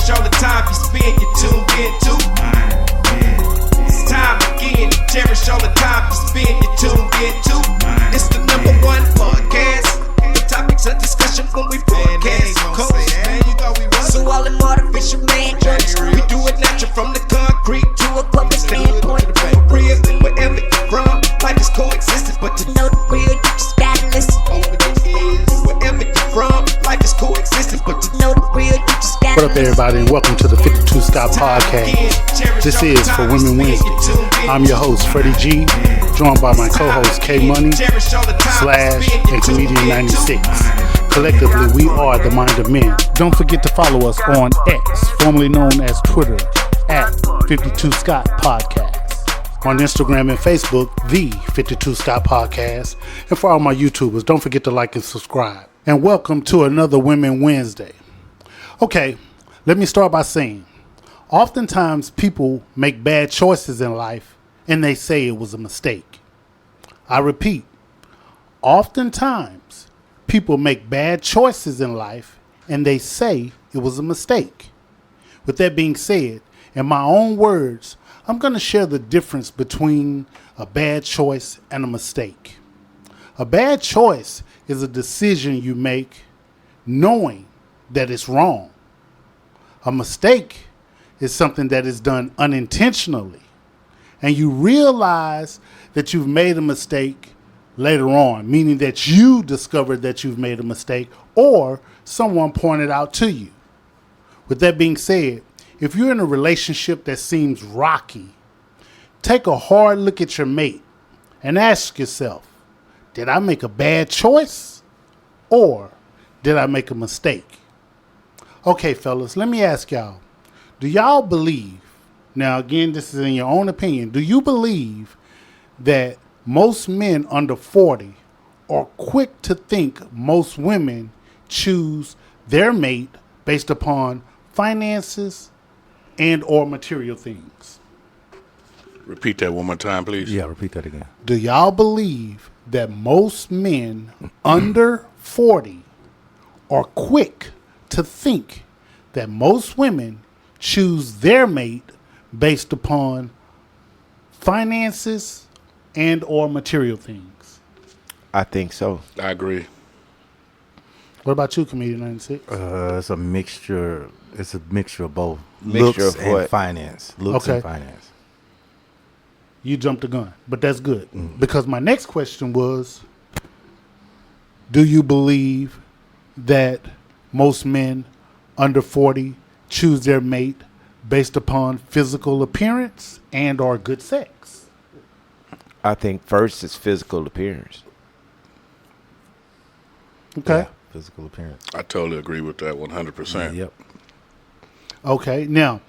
Cherish all the time you spend, you tuned in to. It's time again. Cherish all the time you spend, you tuned in to. It's the number one podcast. The topics of discussion when we broadcast. So all them artificial man jokes, we do it natural from the concrete to a public standpoint. Real, wherever you're from, life is coexistence, but to know the real, you just gotta listen. Wherever you're from, life is coexistence, but to know the real, you just gotta listen. What up, everybody, and welcome to the 52 Scott Podcast. This is For Women Wednesday. I'm your host, Freddie G, joined by my co-host, K Money, Slash, and Comedian 96. Collectively, we are the Mind of Men. Don't forget to follow us on X, formerly known as Twitter, at 52 Scott Podcast. On Instagram and Facebook, the 52 Scott Podcast. And for all my YouTubers, don't forget to like and subscribe. And welcome to another Women Wednesday. Okay, let me start by saying, oftentimes people make bad choices in life and they say it was a mistake. I repeat, oftentimes people make bad choices in life and they say it was a mistake. With that being said, in my own words, I'm going to share the difference between a bad choice and a mistake. A bad choice is a decision you make knowing that it's wrong. A mistake is something that is done unintentionally, and you realize that you've made a mistake later on, meaning that you discovered that you've made a mistake or someone pointed out to you. With that being said, if you're in a relationship that seems rocky, take a hard look at your mate and ask yourself, did I make a bad choice or did I make a mistake? Okay, fellas, let me ask y'all, do y'all believe, now again, this is in your own opinion, do you believe that most men under 40 are quick to think most women choose their mate based upon finances and or material things? Repeat that one more time, please. Yeah, repeat that again. Do y'all believe that most men under 40 are quick to think that most women choose their mate based upon finances and or material things? I think so. I agree. What about you, Comedian 96? It's a mixture. It's a mixture of both. Mixture looks of and what? finance. Looks Okay. and finance. You jumped the gun, but that's good. Because my next question was, do you believe that most men under 40 choose their mate based upon physical appearance and or good sex? I think first is physical appearance. Okay. Yeah, physical appearance. I totally agree with that 100%. Yep. Okay. Now,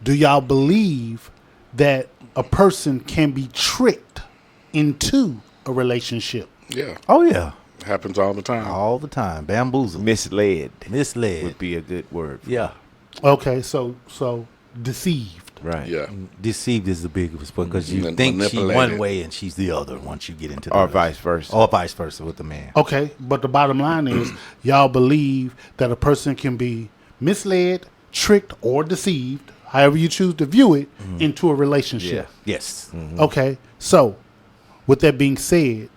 do y'all believe that a person can be tricked into a relationship? Yeah. Oh yeah. Happens all the time. All the time. Bamboozled. Misled Misled. would be a good word. Yeah. Okay. So deceived. Right. Yeah. Deceived is the biggest one because you Man- think she's one manipulated. way and she's the other once you get into the Or relationship. vice versa. Or vice versa with the man. Okay. But the bottom line is y'all believe that a person can be misled, tricked, or deceived, however you choose to view it, into a relationship. Yes. Okay. So with that being said,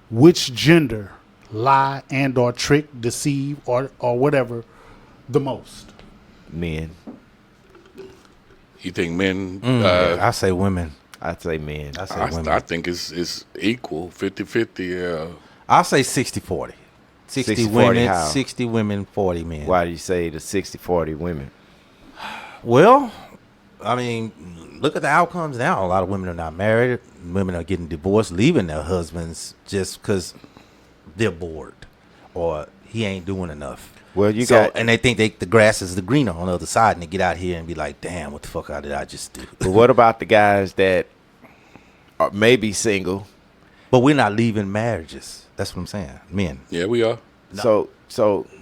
which gender lie and or trick, deceive, or whatever the most? Men. You think men? I say women. I'd say men. I say women. I think it's equal, 50-50. I'll say 60-40. 60 60-40 women, how? 60 women, 40 men. Why do you say the 60-40 women? Well, I mean, look at the outcomes now. A lot of women are not married. Women are getting divorced, leaving their husbands just because they're bored or he ain't doing enough. Well, you got... And they think the grass is the greener on the other side, and they get out here and be like, damn, what the fuck did I just do? But what about the guys that are maybe single? But we're not leaving marriages. That's what I'm saying. Men. Yeah, we are. So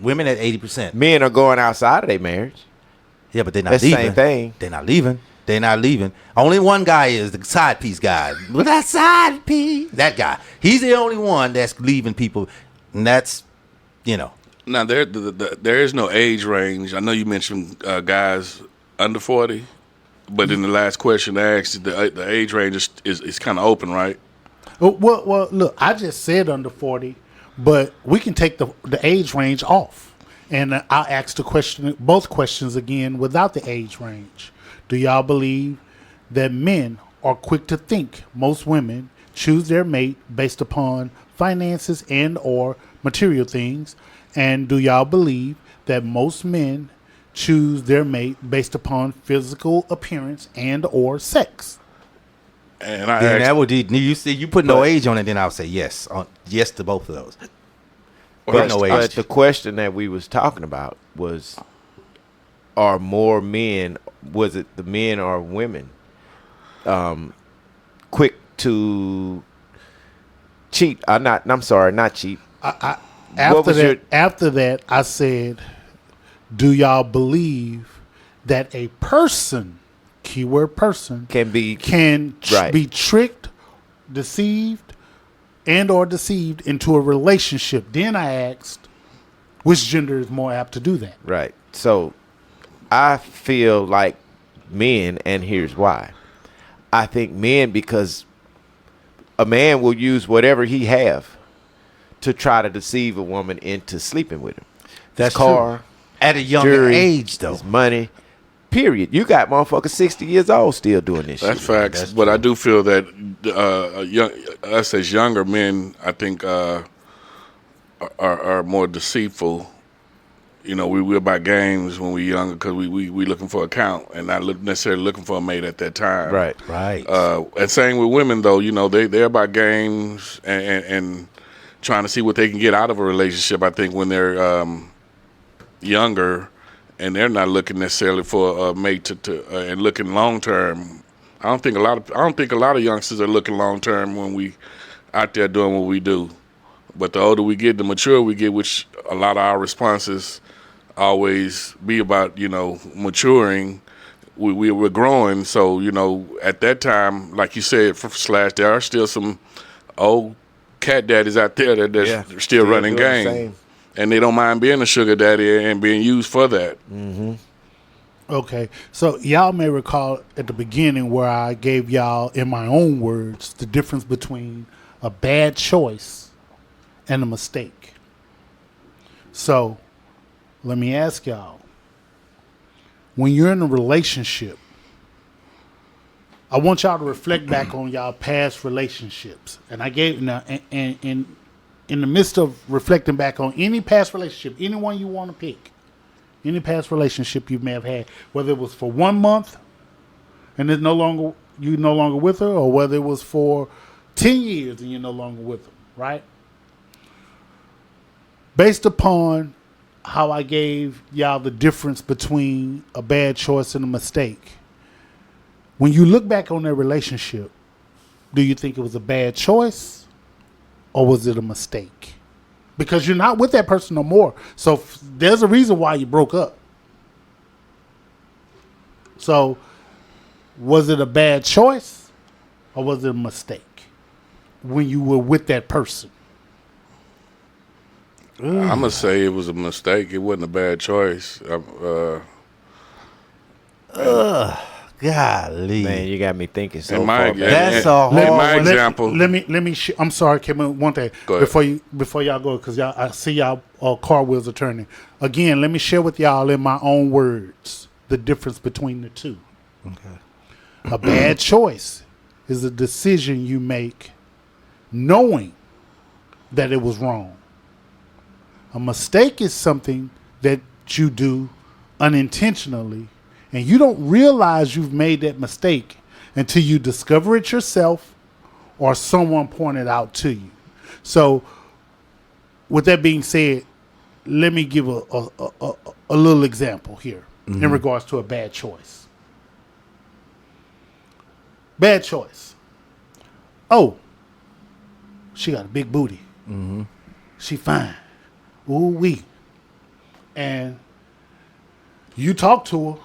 Women at 80%. men are going outside of their marriage. Yeah, but they're not That's the leaving. same thing. They're not leaving. They're not leaving. Only one guy is the side piece guy. But that side piece, that guy. He's the only one that's leaving people. And that's, you know. Now there is no age range. I know you mentioned guys under 40. But in the last question I asked, the age range is kind of open, right? Well, look, I just said under 40, but we can take the age range off, and I'll ask both questions again without the age range. Do y'all believe that men are quick to think most women choose their mate based upon finances and or material things? And do y'all believe that most men choose their mate based upon physical appearance and or sex? And I Then asked, that would you put no age on it, then I would say yes. Yes to both of those. But, no but age. the question that we was talking about was, are more men, was it the men or women, quick to cheat? Not cheat. After that, I said, do y'all believe that a person, keyword person, Can be right. be tricked, deceived, and or deceived into a relationship? Then I asked, which gender is more apt to do that? Right. So I feel like men, and here's why. I think men, because a man will use whatever he have to try to deceive a woman into sleeping with him. That's His car, true. At a younger jewelry, age, though. his money. Period. You got motherfuckers 60 years old still doing this that's shit. facts. That's but true. I do feel that us as younger men, I think, are more deceitful. You know, we about games when we younger because we looking for a count and not necessarily looking for a mate at that time. Right. Right. And same with women, though. You know, they're about games and trying to see what they can get out of a relationship. I think when they're younger and they're not looking necessarily for a mate to and looking long term. I don't think a lot of youngsters are looking long term when we out there doing what we do. But the older we get, the mature we get, which a lot of our responses always be about, you know, maturing. We're growing. So, you know, at that time, like you said, Slash, there are still some old cat daddies out there that's still running doing the game. same. And they don't mind being a sugar daddy and being used for that. Okay, so y'all may recall at the beginning where I gave y'all, in my own words, the difference between a bad choice and a mistake. So let me ask y'all, when you're in a relationship, I want y'all to reflect back on y'all past relationships. And I gave now in the midst of reflecting back on any past relationship, anyone you want to pick, any past relationship you may have had, whether it was for 1 month and you're no longer with her, or whether it was for 10 years and you're no longer with her, right? Based upon how I gave y'all the difference between a bad choice and a mistake, when you look back on that relationship, do you think it was a bad choice or was it a mistake? Because you're not with that person no more. So there's a reason why you broke up. So was it a bad choice or was it a mistake when you were with that person? I'm going to say it was a mistake. It wasn't a bad choice. Golly. Man, you got me thinking so In far my, back. That's a in hard my one. example, Let me. I'm sorry, Kim. One thing Go ahead. before y'all go, because I see y'all car wheels are turning. Again, let me share with y'all in my own words the difference between the two. Okay. A bad choice is a decision you make knowing that it was wrong. A mistake is something that you do unintentionally, and you don't realize you've made that mistake until you discover it yourself or someone pointed out to you. So with that being said, let me give a little example here in regards to a bad choice. Bad choice. Oh, she got a big booty. She fine. Ooh wee. And you talk to her,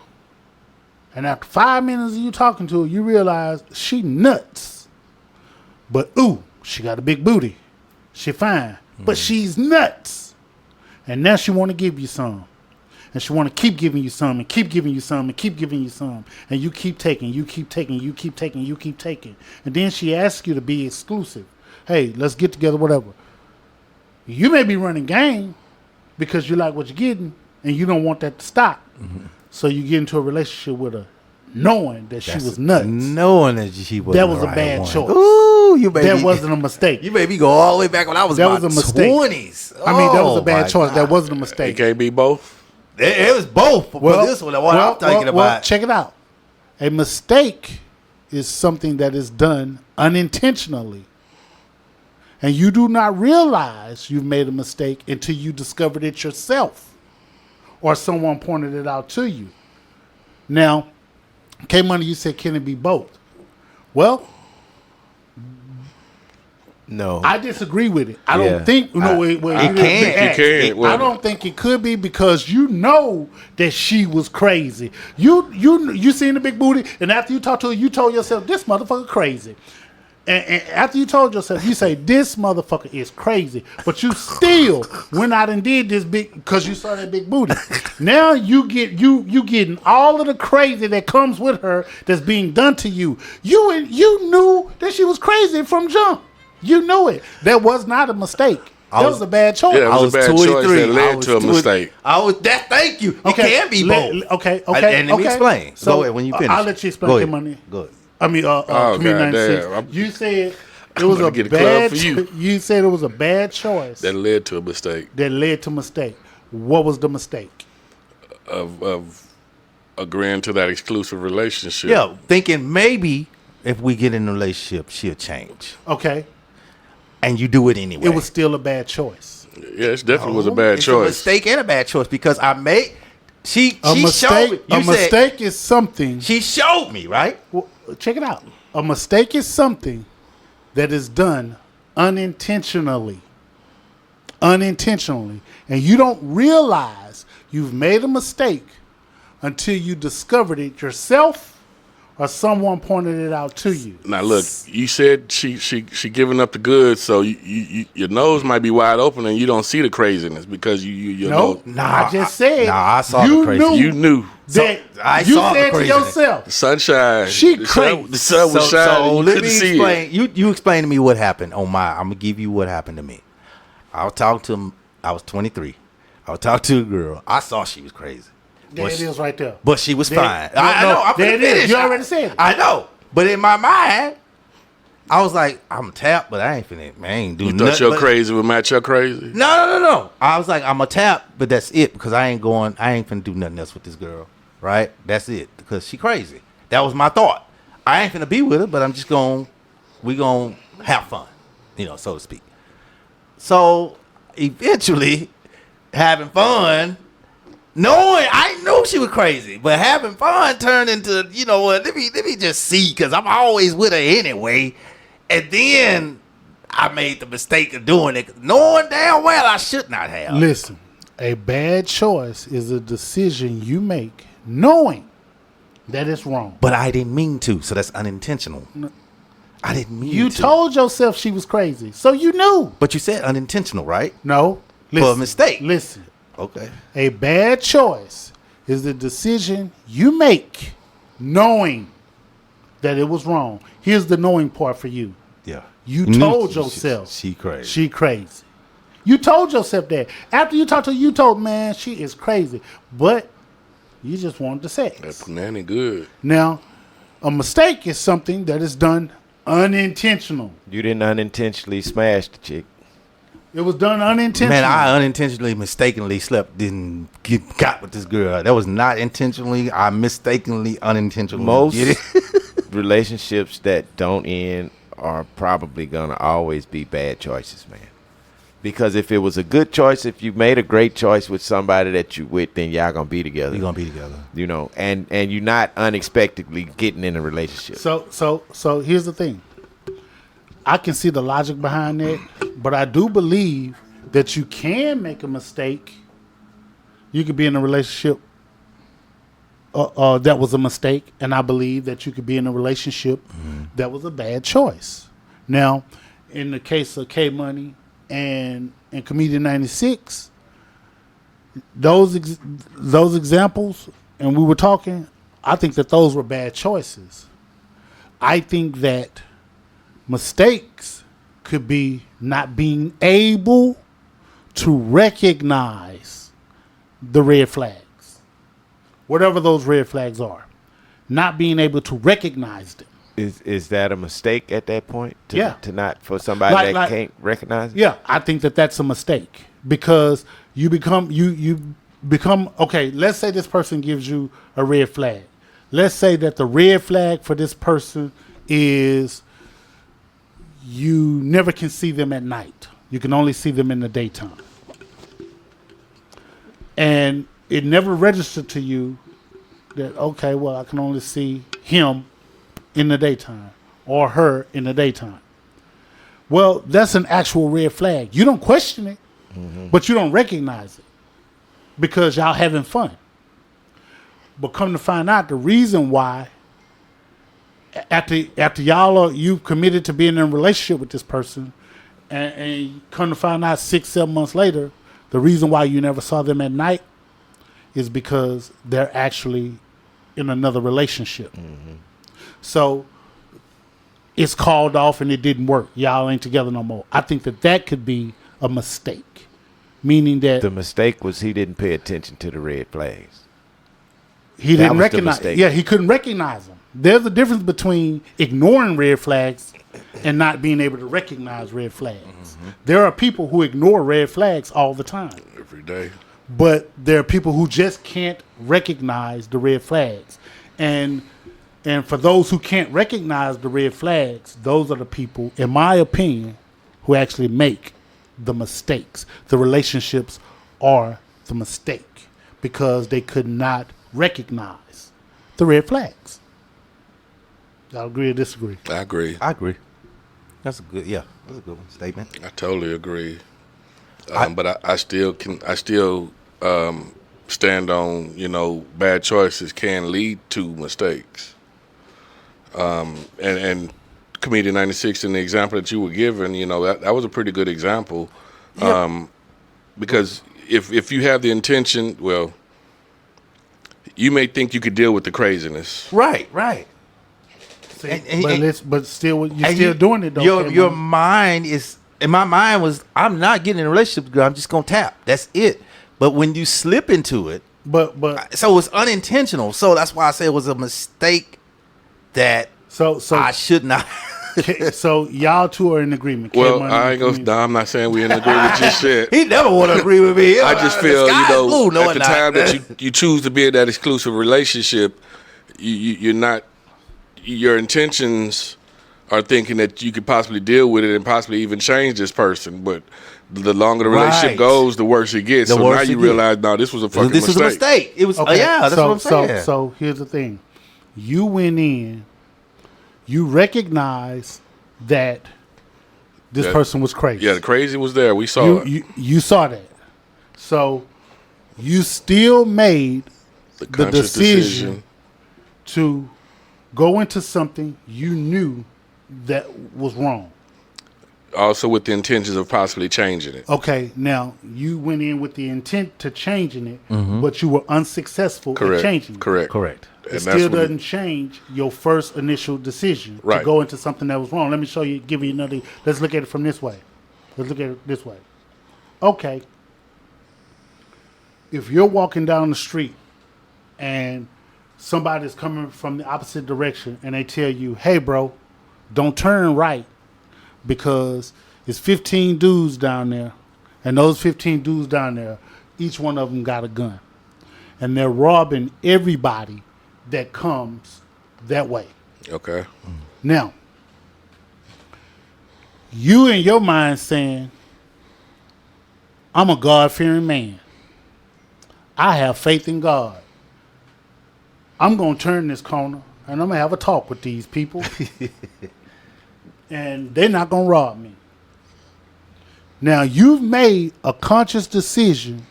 and after 5 minutes of you talking to her, you realize she nuts. But ooh, she got a big booty. She fine. But she's nuts. And now she want to give you some. and she want to keep giving you some and keep giving you some and keep giving you some, and you keep taking, you keep taking, you keep taking, you keep taking, and then she asks you to be exclusive. Hey, let's get together, whatever. You may be running game because you like what you're getting, and you don't want that to stop. Mm-hmm. So you get into a relationship with her, knowing that she was nuts. Knowing that she was. That was a bad choice. Ooh, you made that wasn't a mistake. You made me go all the way back when I was that in my was a mistake. 20s. I mean, that was a bad choice. God. That wasn't a mistake. It can't be both. It was both. Well, this one, what I'm thinking about. Well, check it out. A mistake is something that is done unintentionally. And you do not realize you've made a mistake until you discovered it yourself or someone pointed it out to you. Now, K-Money, you said, can it be both? Well, no. I disagree with it. I don't think it can. I don't think it could be because you know that she was crazy. You seen the big booty, and after you talked to her, you told yourself, this motherfucker crazy. And after you told yourself, you say, this motherfucker is crazy. But you still went out and did this big, because you saw that big booty. Now you getting all of the crazy that comes with her that's being done to you. You knew that she was crazy from jump. You knew it. That was not a mistake. That was a bad choice. Yeah, it was a bad choice that led to a mistake. Thank you. It can be both. Okay. And let me explain. So go ahead when you finish. I'll let you explain, K-Money. Go ahead. I mean, Community 96. You said it was a bad. You said it was a bad choice that led to a mistake. What was the mistake? Of agreeing to that exclusive relationship. Yeah, thinking maybe if we get in a relationship, she'll change. Okay. And you do it anyway. It was still a bad choice. Yeah, it definitely was a bad choice. It's a mistake and a bad choice because I made. She showed me. A mistake is something. She showed me, right? Well, check it out. A mistake is something that is done unintentionally. And you don't realize you've made a mistake until you discovered it yourself or someone pointed it out to you. Now look, you said she giving up the goods, so your nose might be wide open and you don't see the craziness because you know. I just said. I saw the craziness. You knew that you said to yourself, the sunshine. She crazy. The sun was shining. So let me explain. You explain to me what happened on my. I'm gonna give you what happened to me. I was talking to him. I was 23. I was talking to a girl. I saw she was crazy. There it is right there. But she was fine. I know. I'm there it is. You already said it. I know. But in my mind, I was like, I'm tapped, but I ain't finna, man, I ain't doing nothing. You thought your crazy would match your crazy? No. I was like, I'm a tap, but that's it because I ain't finna do nothing else with this girl. Right? That's it. Because she crazy. That was my thought. I ain't finna be with her, but I'm just we gonna have fun, so to speak. So eventually, having fun, knowing I knew she was crazy, but having fun turned into, let me just see, because I'm always with her anyway. And then I made the mistake of doing it, knowing damn well I should not have. Listen, a bad choice is a decision you make knowing that it's wrong. But I didn't mean to, so that's unintentional. No. I didn't mean to. You told yourself she was crazy, so you knew. But you said unintentional, right? No. Listen, for a mistake. Listen. Okay. A bad choice is the decision you make knowing that it was wrong. Here's the knowing part for you. Yeah. You told yourself she crazy. She crazy. You told yourself that. After you talked to her, you told, man, she is crazy. But you just wanted the sex. That punani good. Now, a mistake is something that is done unintentional. You didn't unintentionally smash the chick. It was done unintentionally. Man, I unintentionally, mistakenly got with this girl. That was not intentionally. I mistakenly, unintentionally. Most relationships that don't end are probably going to always be bad choices, man. Because if it was a good choice, if you made a great choice with somebody that you with, then y'all going to be together. You're going to be together. And you're not unexpectedly getting in a relationship. So here's the thing. I can see the logic behind that, but I do believe that you can make a mistake. You could be in a relationship that was a mistake, and I believe that you could be in a relationship that was a bad choice. Now, in the case of K-Money and Comedian 96, those examples, and we were talking, I think that those were bad choices. I think that mistakes could be not being able to recognize the red flags, whatever those red flags are, not being able to recognize them. Is that a mistake at that point? To not for somebody Like, can't recognize it? Yeah, I think that that's a mistake because you become okay. Let's say this person gives you a red flag. Let's say that the red flag for this person is you never can see them at night. You can only see them in the daytime. And it never registered to you that, okay, well, I can only see him in the daytime or her in the daytime. Well, that's an actual red flag. You don't question it, but you don't recognize it because y'all having fun. But come to find out, the reason why after you've committed to being in a relationship with this person, and come to find out 6-7 months later, the reason why you never saw them at night is because they're actually in another relationship. So it's called off and it didn't work. Y'all ain't together no more. I think that could be a mistake, meaning that The mistake was he didn't pay attention to the red flags. he that didn't was the recognize. mistake. Yeah, he couldn't recognize them. There's a difference between ignoring red flags and not being able to recognize red flags. There are people who ignore red flags all the time, every day. but there are people who just can't recognize the red flags. And for those who can't recognize the red flags, those are the people, in my opinion, who actually make the mistakes. The relationships are the mistake because they could not recognize the red flags. Y'all agree or disagree? I agree. I agree. That's a good one statement. I totally agree. But I still stand on, bad choices can lead to mistakes. And Comedian 96 in the example that you were given, that was a pretty good example. Because if you have the intention, well, you may think you could deal with the craziness. Right. But still, you're still doing it, though. Your mind is, and my mind was, I'm not getting in a relationship with girl, I'm just going to tap. That's it. But when you slip into it, but so it's unintentional. So that's why I say it was a mistake that so I should not. so y'all two are in agreement. Well, I'm not saying we in agreement with your shit. He never want to agree with me. I just feel, The sky is blue. No, at the time that you choose to be in that exclusive relationship, you're not, your intentions are thinking that you could possibly deal with it and possibly even change this person. But the longer the relationship goes, the worse it gets. So now you realize, no, this was a fucking mistake. This was a mistake. It was, okay. that's what I'm saying. So here's the thing. You went in, you recognize that this person was crazy. Yeah, the crazy was there. We saw it. You saw that. So you still made The the conscious decision to go into something you knew that was wrong. Also with the intentions of possibly changing it. Okay, now you went in with the intent to changing it, but you were unsuccessful at changing it. Correct. It still doesn't change your first initial decision to go into something that was wrong. Let me show you, give you another. Let's look at it from this way. Let's look at it this way. Okay. If you're walking down the street and somebody's coming from the opposite direction and they tell you, hey, bro, don't turn right because there's 15 dudes down there, and those 15 dudes down there, each one of them got a gun. And they're robbing everybody that comes that way. Okay. Now, you in your mind saying, I'm a God-fearing man. I have faith in God. I'm going to turn this corner, and I'm going to have a talk with these people. And they're not going to rob me. Now, you've made a conscious decision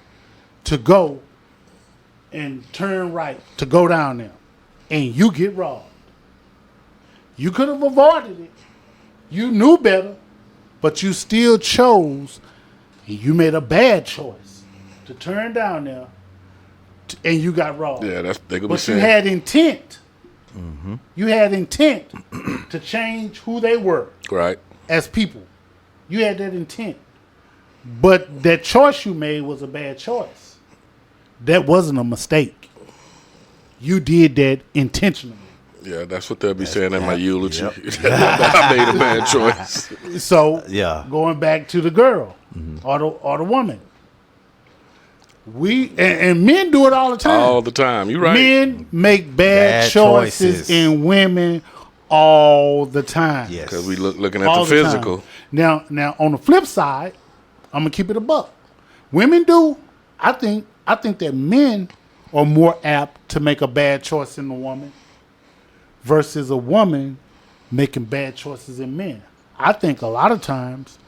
to go and turn right, to go down there, and you get robbed. You could have avoided it. You knew better, but you still chose, and you made a bad choice to turn down there, and you got robbed. Yeah, they could be But you saying. had intent. You had intent to change who they were Right. as people. You had that intent. But that choice you made was a bad choice. That wasn't a mistake. You did that intentionally. Yeah, that's what they'll be saying in my eulogy. I made a bad choice. So Yeah. going back to the girl or the woman. And men do it all the time. All the time. You right. Men make bad Bad choices choices. in women all the time. Yes. Because we looking at All the the physical. time. Now on the flip side, I'm gonna keep it a buck. Women do. I think that men are more apt to make a bad choice in a woman versus a woman making bad choices in men. I think a lot of times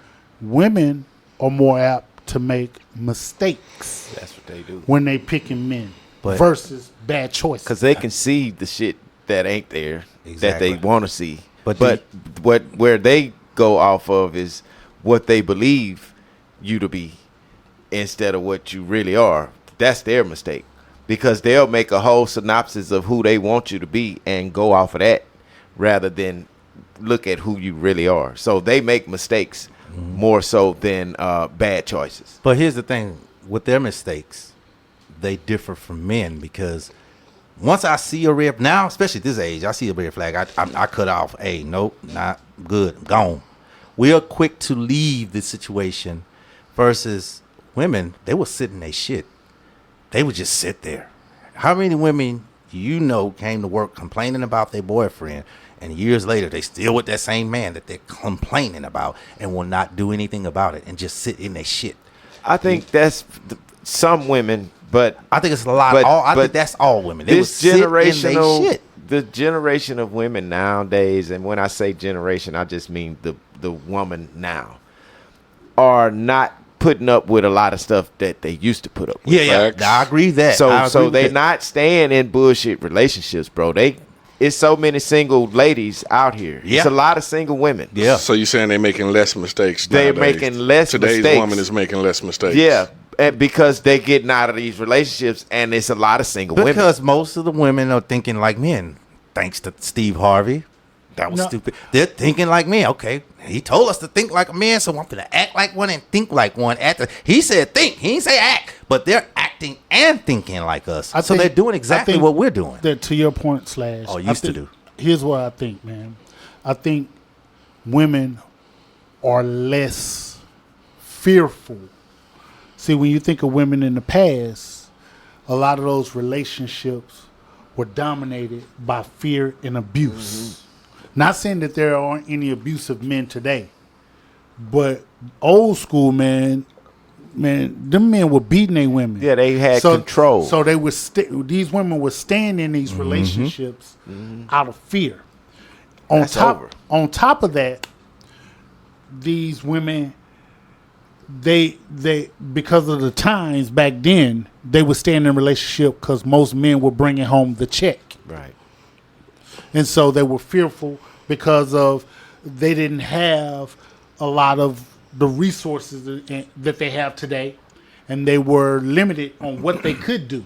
women are more apt to make mistakes That's what they do. when they picking men But- versus bad choices. Because they can see the shit that ain't there that Exactly. they want to see. But But where they go off of is what they believe you to be instead of what you really are. That's their mistake. Because they'll make a whole synopsis of who they want you to be and go off of that rather than look at who you really are. So they make mistakes more so than bad choices. But here's the thing with their mistakes, they differ from men because once I see a red now, especially at this age, I see a red flag. I cut off. Hey, nope, not good. I'm gone. We are quick to leave the situation versus women. They will sit in their shit. They would just sit there. How many women you know came to work complaining about their boyfriend, and years later they still with that same man that they're complaining about and will not do anything about it and just sit in their shit? I think that's some women, but I think it's a lot. But- I but think that's all women. They would this sit in their generational, shit. the generation of women nowadays, and when I say generation, I just mean the woman now, are not putting up with a lot of stuff that they used to put up with. Yeah. Facts. I agree with that. I So agree with they're that. not staying in bullshit relationships, bro. It's so many single ladies out here. Yeah. It's a lot of single women. Yeah. So you're saying they're making less mistakes They're nowadays. making less Today's mistakes. woman is making less mistakes. Yeah. And because they're getting out of these relationships, and it's a lot of single women. Because most of the women are thinking like men, thanks to Steve Harvey. That was No. stupid. They're thinking like men. Okay, he told us to think like a man, so I'm gonna act like one and think like one. He said think. He didn't say act, but they're acting and thinking like us. So think- they're doing I exactly think what we're doing. That to your point, Slash. Or I used to think- do. Here's what I think, man. I think women are less fearful. See, when you think of women in the past, a lot of those relationships were dominated by fear and abuse. Not saying that there aren't any abusive men today, but old school them men were beating their women. Yeah, they had control. So they were these women were staying in these relationships out of fear. That's over. On top of that, these women, they because of the times back then, they would stay in a relationship because most men were bringing home the check. Right. And so they were fearful because of they didn't have a lot of the resources that they have today, and they were limited on what they could do.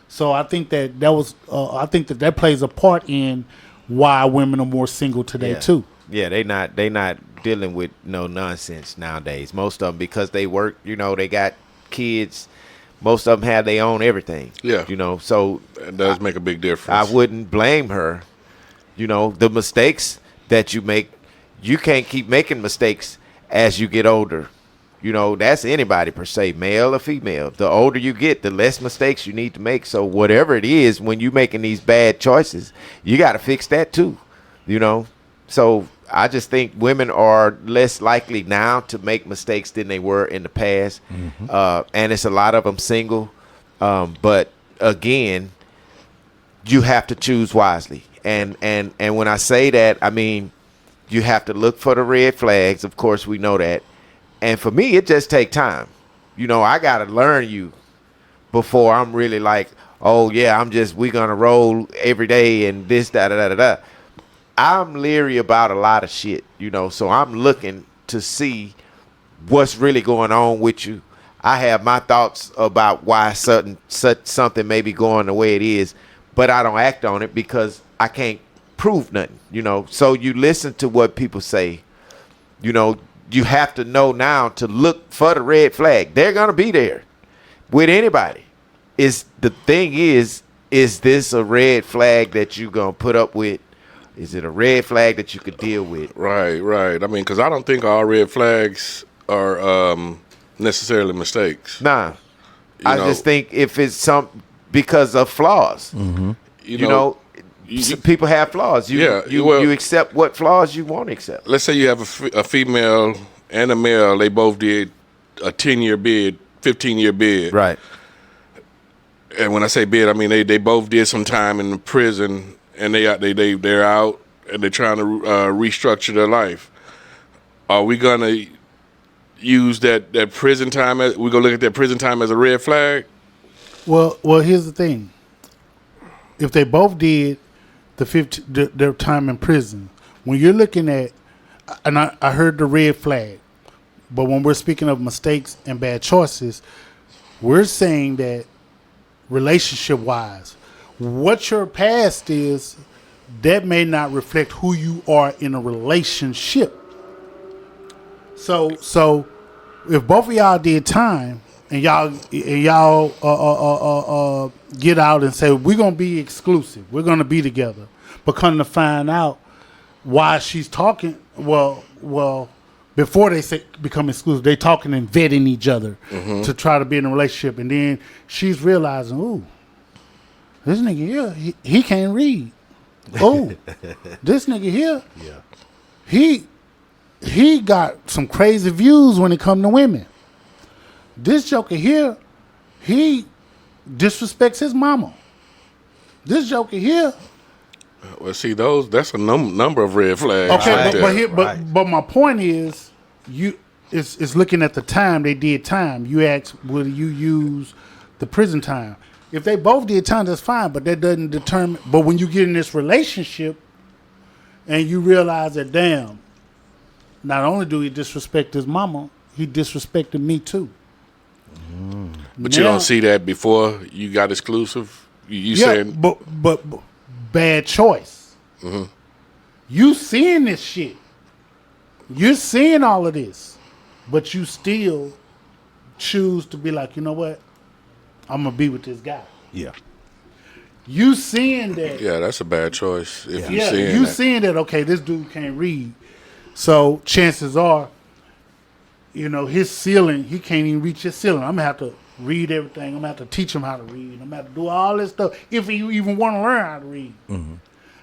So I think that that plays a part in why women are more single today too. Yeah, they not dealing with no nonsense nowadays. Most of them, because they work, they got kids. Most of them have their own everything. Yeah. So That does make a big difference. I wouldn't blame her. The mistakes that you make, you can't keep making mistakes as you get older. That's anybody per se, male or female. The older you get, the less mistakes you need to make. So whatever it is, when you're making these bad choices, you got to fix that too. So I just think women are less likely now to make mistakes than they were in the past. And it's a lot of them single. But again, you have to choose wisely. And when I say that, I mean, you have to look for the red flags. Of course, we know that. And for me, it just take time. I got to learn you before I'm really like, oh, yeah, we going to roll every day and this, da. I'm leery about a lot of shit, so I'm looking to see what's really going on with you. I have my thoughts about why such something may be going the way it is, but I don't act on it because I can't prove nothing, So you listen to what people say. You have to know now to look for the red flag. They're going to be there with anybody. The thing is this a red flag that you're going to put up with? Is it a red flag that you could deal with? Right. I mean, because I don't think all red flags are necessarily mistakes. Nah. I just think if it's because of flaws. Mm-hmm. People have flaws. You accept what flaws you want to accept. Let's say you have a female and a male. They both did a 10-year bid, 15-year bid. Right. And when I say bid, I mean they both did some time in prison, and they're out and they're trying to restructure their life. Are we gonna use that prison time? We gonna look at that prison time as a red flag? Well, here's the thing. If they both did their time in prison, when you're looking at, and I heard the red flag, but when we're speaking of mistakes and bad choices, we're saying that relationship-wise, what your past is, that may not reflect who you are in a relationship. So if both of y'all did time and y'all get out and say we're gonna be exclusive, we're gonna be together, but come to find out why she's talking, well, before they become exclusive, they talking and vetting each other to try to be in a relationship, and then she's realizing, ooh, this nigga here, he can't read. Oh, this nigga here, he got some crazy views when it come to women. This joker here, he disrespects his mama. This joker here. Well, see, that's a number of red flags. Okay, but my point is, it's looking at the time they did time. You ask, will you use the prison time? If they both did time, that's fine, but that doesn't determine. But when you get in this relationship and you realize that, damn, not only do he disrespect his mama, he disrespected me too. But now, you don't see that before you got exclusive? You saying? But bad choice. Mm-hmm. You seeing this shit. You're seeing all of this. But you still choose to be like, you know what? I'm going to be with this guy. Yeah. You seeing that. Yeah, that's a bad choice. If you seeing that, okay, this dude can't read. So chances are, his ceiling, he can't even reach his ceiling. I'm going to have to read everything. I'm going to have to teach him how to read. I'm going to have to do all this stuff if you even want to learn how to read. Mm-hmm.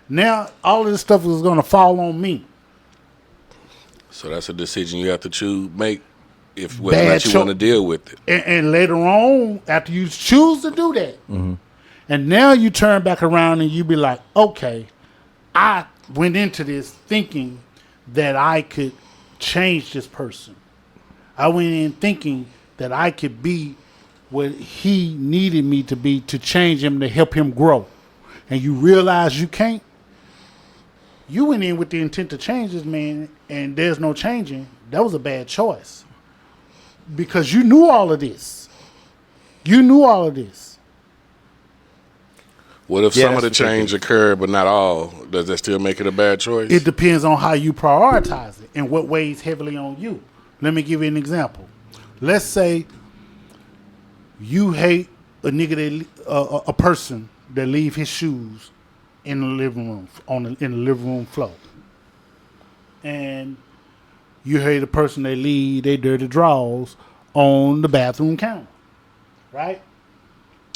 Now, all of this stuff is going to fall on me. So that's a decision you have to make if whether or not you want to deal with it. And later on, after you choose to do that, and now you turn back around and you be like, okay, I went into this thinking that I could change this person. I went in thinking that I could be what he needed me to be to change him, to help him grow. And you realize you can't. You went in with the intent to change this man, and there's no changing. That was a bad choice. Because you knew all of this. What if some of the change occurred, but not all? Does that still make it a bad choice? It depends on how you prioritize it and what weighs heavily on you. Let me give you an example. Let's say you hate a nigga a person that leave his shoes in the living room in the living room floor, and you hate a person that leave their dirty drawers on the bathroom counter, right?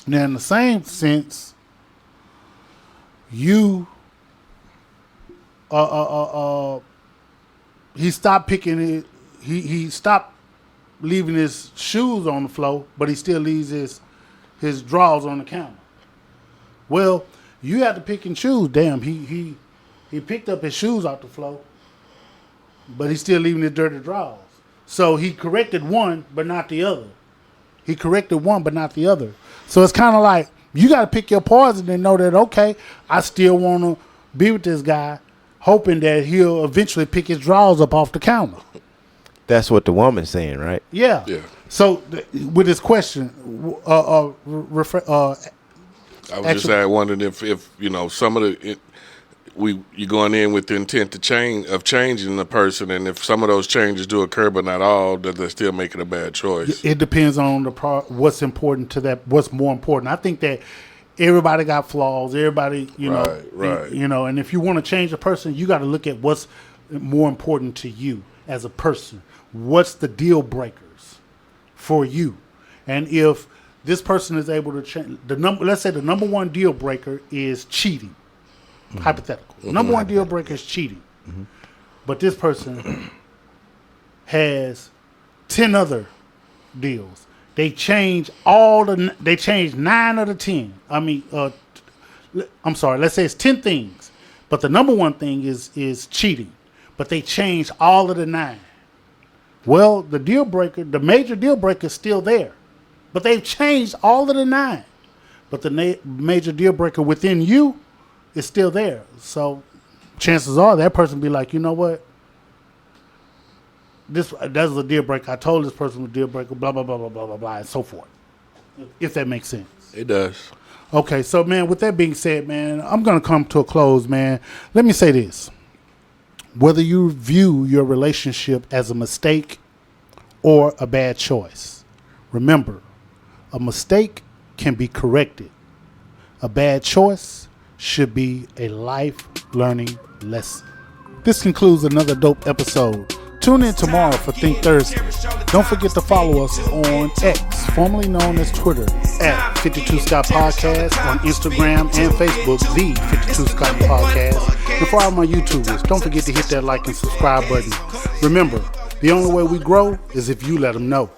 Now, in the same sense, you he stopped picking it. He stopped leaving his shoes on the floor, but he still leaves his drawers on the counter. Well, you have to pick and choose. Damn, he picked up his shoes off the floor, but he's still leaving his dirty drawers. So he corrected one, but not the other. So it's kind of like you got to pick your poison and know that, okay, I still want to be with this guy, hoping that he'll eventually pick his drawers up off the counter. That's what the woman's saying, right? Yeah. Yeah. So with this question, I was just actually- wondering if you know some of the you're going in with the intent to changing the person, and if some of those changes do occur, but not all, that they're still making a bad choice. it depends on what's important to that. What's more important? I think that everybody got flaws. Everybody, Right. and if you want to change a person, you got to look at what's more important to you as a person. What's the deal breakers for you? And if this person is able to change let's say the number one deal breaker is cheating. Hypothetical. Number one deal breaker is cheating. But this person has 10 other deals. They change they change 9 of the 10. I'm sorry, let's say it's 10 things. But the number one thing is cheating. But they change all of the 9. Well, the major deal breaker is still there. But they've changed all of the 9. But the major deal breaker within you is still there. So chances are that person be like, you know what? That's a deal breaker. I told this person was a deal breaker, blah, blah, blah, blah, blah, blah, blah, and so forth. If that makes sense. It does. Okay, so, man, with that being said, man, I'm going to come to a close, man. Let me say this. Whether you view your relationship as a mistake or a bad choice, remember, a mistake can be corrected. A bad choice should be a life learning lesson. This concludes another dope episode. Tune in tomorrow for Think Thursday. Don't forget to follow us on X, formerly known as Twitter, at 52 Scott Podcast, on Instagram and Facebook, the 52 Scott Podcast. And for all my YouTubers, don't forget to hit that like and subscribe button. Remember, the only way we grow is if you let them know.